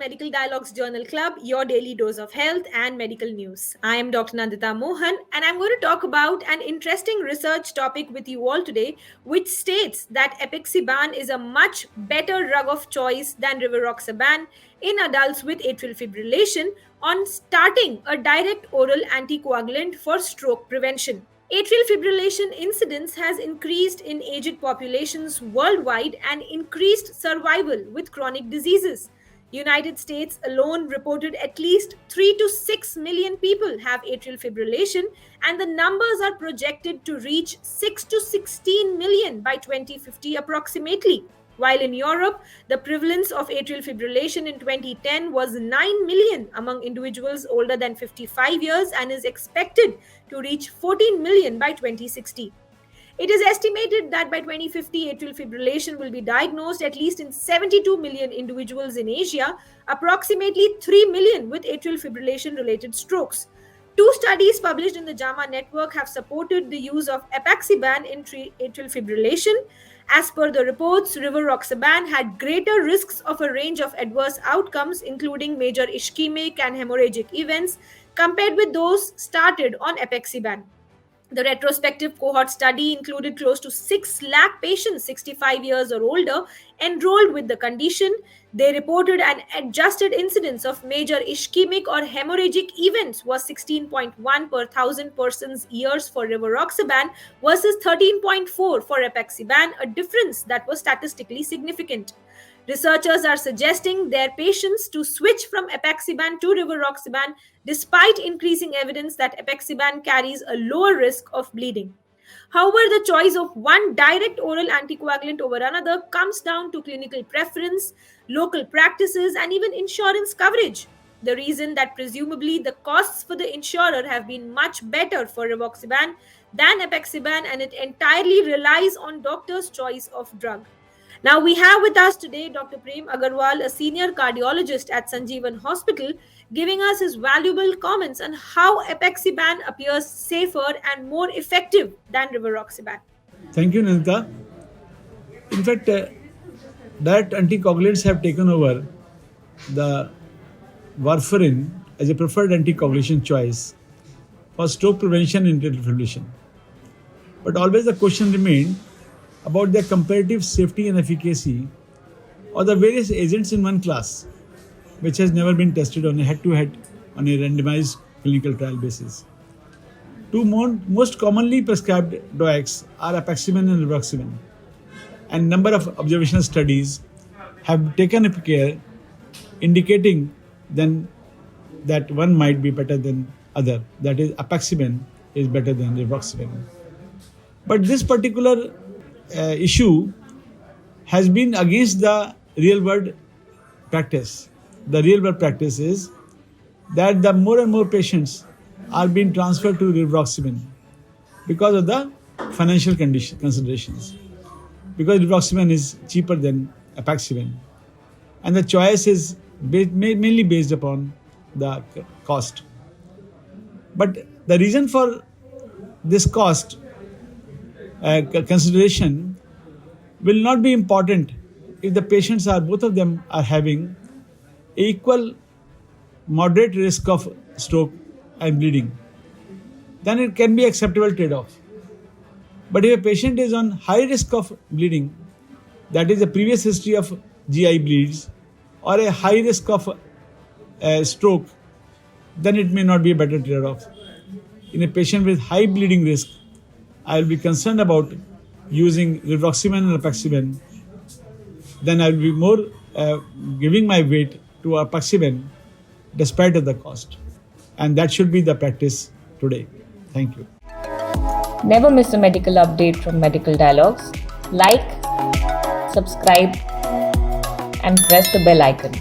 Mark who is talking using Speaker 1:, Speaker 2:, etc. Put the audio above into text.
Speaker 1: Medical Dialogues Journal Club, your daily dose of health and medical news. I am Dr. Nandita Mohan, and I'm going to talk about an interesting research topic with you all today, which states that Apixaban is a much better drug of choice than Rivaroxaban in adults with atrial fibrillation on starting a direct oral anticoagulant for stroke prevention. Atrial fibrillation incidence has increased in aged populations worldwide and increased survival with chronic diseases. United States alone reported at least 3 to 6 million people have atrial fibrillation, and the numbers are projected to reach 6 to 16 million by 2050 approximately. While in Europe, the prevalence of atrial fibrillation in 2010 was 9 million among individuals older than 55 years and is expected to reach 14 million by 2060. It is estimated that by 2050, atrial fibrillation will be diagnosed at least in 72 million individuals in Asia, approximately 3 million with atrial fibrillation related strokes. Two studies published in the JAMA network have supported the use of Apixaban in atrial fibrillation. As per the reports, Rivaroxaban had greater risks of a range of adverse outcomes, including major ischemic and hemorrhagic events, compared with those started on Apixaban. The retrospective cohort study included close to 6 lakh patients 65 years or older enrolled with the condition. They reported an adjusted incidence of major ischemic or hemorrhagic events was 16.1 per 1,000 persons years for Rivaroxaban versus 13.4 for Apixaban, a difference that was statistically significant. Researchers are suggesting their patients to switch from Apixaban to Rivaroxaban despite increasing evidence that Apixaban carries a lower risk of bleeding. However, the choice of one direct oral anticoagulant over another comes down to clinical preference, local practices, and even insurance coverage. The reason that presumably the costs for the insurer have been much better for Rivaroxaban than Apixaban, and it entirely relies on doctor's choice of drug. Now, we have with us today Dr. Prem Agarwal, a senior cardiologist at Sanjeevan Hospital, giving us his valuable comments on how Apixaban appears safer and more effective than Rivaroxaban.
Speaker 2: Thank you, Nandita. In fact, direct anticoagulants have taken over the warfarin as a preferred anticoagulation choice for stroke prevention in atrial fibrillation. But always the question remained about their comparative safety and efficacy or the various agents in one class, which has never been tested on a head-to-head on a randomized clinical trial basis. Two most commonly prescribed DOACs are Apixaban and Rivaroxaban, and number of observational studies have taken up care indicating then that one might be better than other, that is Apixaban is better than Rivaroxaban. But this particular issue has been against the real world practice. The real world practice is that the more and more patients are being transferred to Rivaroxaban because of the financial considerations. Because Rivaroxaban is cheaper than Apixaban, and the choice is mainly based upon the cost. But the reason for this cost consideration will not be important if the patients are, both of them are having equal moderate risk of stroke and bleeding. Then it can be acceptable trade-off. But if a patient is on high risk of bleeding, that is a previous history of GI bleeds or a high risk of stroke, then it may not be a better trade-off. In a patient with high bleeding risk, I will be concerned about using Rivaroxaban and Apixaban. Then I will be more giving my weight to Apixaban despite of the cost. And that should be the practice today. Thank you.
Speaker 3: Never miss a medical update from Medical Dialogues. Like, subscribe, and press the bell icon.